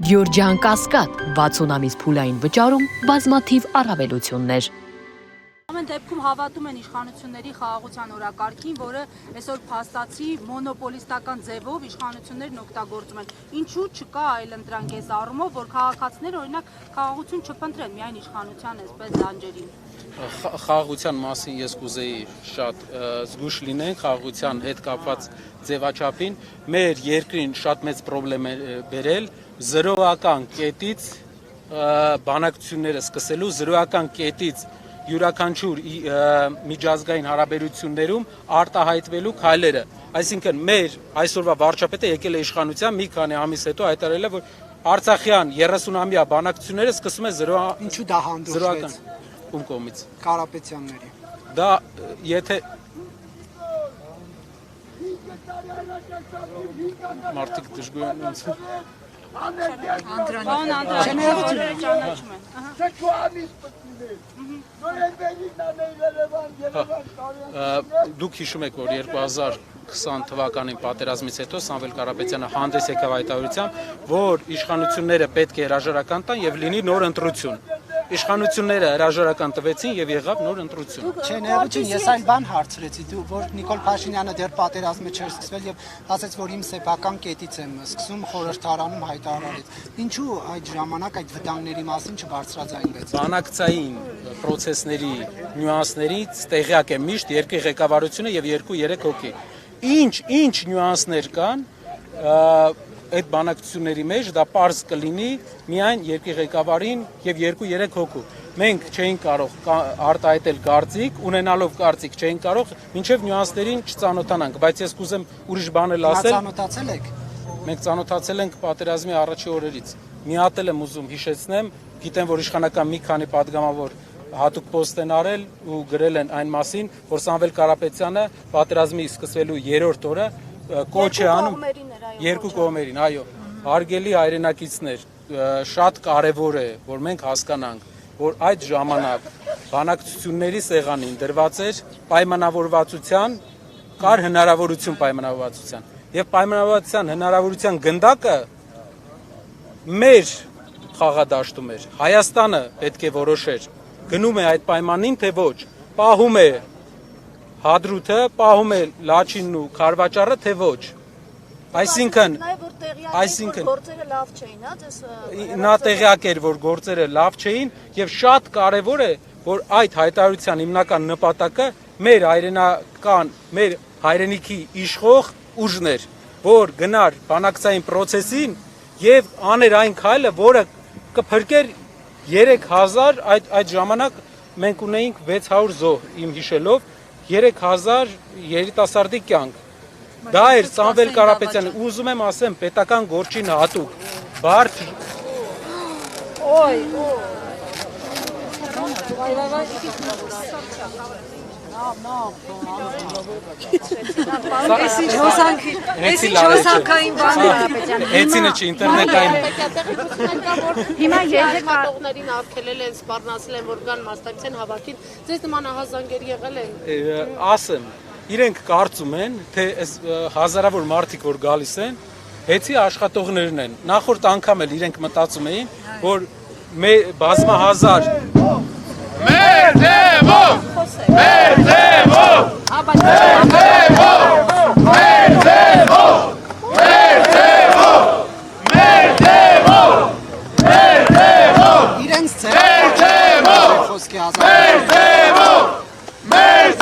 Գյորջյան Կասկադ 60 ամիս փուլային վճարում բազմաթիվ առավելություններ։ Ամեն դեպքում հավատում են իշխանությունների խաղաղության օրակարգին, որը այսօր փաստացի մոնոպոլիստական ձևով իշխանություններն օգտագործում են։ Ինչու չկա այլընտրանք այս առումով, որ քաղաքացիները օրինակ խաղաղություն չփնտրեն միայն իշխանության այսպես դանջերին։ Խաղաղության մասին ես կուզեի շատ զգուշ լինենք խաղաղության հետ կապված ձևաչափին։ Մեր երկրին շատ մեծ խնդրեմ է բերել զրոական կետից բանակցությունները սկսելու, զրոական կետից յուրաքանչյուր միջազգային հարաբերություններում արտահայտվելու քայլերը, այսինքն մեր այսօրվա վարչապետը եկել է իշխանության մի քանի ամիս հետո հայտարարել է, որ Արցախյան 30-ամյա բանակցությունները սկսում է Ինչու դա հանդուրժվեց ում կողմից Կարապետյանների։ Դա եթե մարդիկ դժգոհ են ոնց Դուք հիշում եք, որ 2020 թվականին պատերազմից հետո Սամվել Կարապետյանը հանդես եկավ հայտարարությամբ, որ իշխանությունները պետք է հրաժարական տան եւ լինի նոր ընտրություն։ Իշխանությունները հրաժարական տվեցին եւ եղավ նոր ընտրություն։ Չէ, ներողություն, ես այլ բան հարցրեցի, որ Նիկոլ Փաշինյանը դեռ պատերազմը չէր սկսվել եւ ասաց, որ իմ սեփական կետից եմ սկսում խորհրդարանում հայտարարեց։ Ինչու այդ ժամանակ այդ վտանգների մասին չբարձրաձայնվեց։ Բանակցային process-ների նյուանսներից տեղյակ է միշտ երկրի ղեկավարությունը եւ 2-3 հոգի։ Ինչ նյուանսներ կան այդ բանակցությունների մեջ դա պարզ կլինի միայն երկրի ղեկավարին եւ 2-3 հոգու։ Մենք չէինք կարող արտահայտել կարծիք, ունենալով կարծիք չէինք կարող մինչեւ նյուանսներին չծանոթանանք, բայց ես կուզեմ ուրիշ բան էլ ասել։ Ծանոթացել եք։ Մենք ծանոթացել ենք պատերազմի առաջի օրերից։ Մի հատ եմ ուզում հիշեցնեմ, գիտեմ, որ իշխանական մի քանի падգամավոր հատուկ post են արել ու գրել են այն մասին, որ Սամվել Կարապետյանը պատերազմի սկսվելու 3-րդ օրը կոչ է անում երկու կողմերին, այո, հարգելի հայրենակիցներ, շատ կարևոր է, որ մենք հասկանանք, որ այդ ժամանակ բանակցությունների սեղանին դրված էր պայմանավորվածության, կար հնարավորություն պայմանավորվածության, եւ պայմանավորվածության հնարավորության գնդակը մեր խաղադաշտում էր, Հայաստանը պետք է որոշեր, գնում է այդ պայմանին, թե ոչ, պահում է Հադրութը, պահում է Լաչինն ու Խարվաճառը, թե ոչ։ Այսինքն գործերը լավ չէին, հա, դες նա տեղյակ էր, որ գործերը լավ չէին եւ շատ կարեւոր է, որ այդ հայտարարության հիմնական նպատակը մեր հայրենական, մեր հայրենիքի իշխող ուժն էր, որ գնար բանակցային process-ին եւ աներ այն քայլը, որը կփրկեր 3000 այդ ժամանակ մենք ունեինք 600 զոհ իմ հիշելով 3000 երիտասարդի կյանք։ Դա էր Սամվել Կարապետյանը, ուզում եմ ասեմ պետական գործին հատուկ, բարդ Հեցինը չի, ինտերնետային Հիմա երեքներին արգելել են, սպառնացել են, որ կան մասնակցեն հավաքին, ձեզ նման ահազանգեր եղել են։ ասեմ, իրենք կարծում են, թե հազարավոր մարդիկ, որ գալիս են, հեցի աշխատողներն են, նախորդ անգամ էլ իրենք մտածում էին, որ բազմահազար Մեր ձևով, մեր ձևով, մեր ձևով, մեր ձևով, մեր ձևով, մեր ձևով, մեր ձևով, Իրենց մեր ձևով, խոսքի մեր ձևով, մեր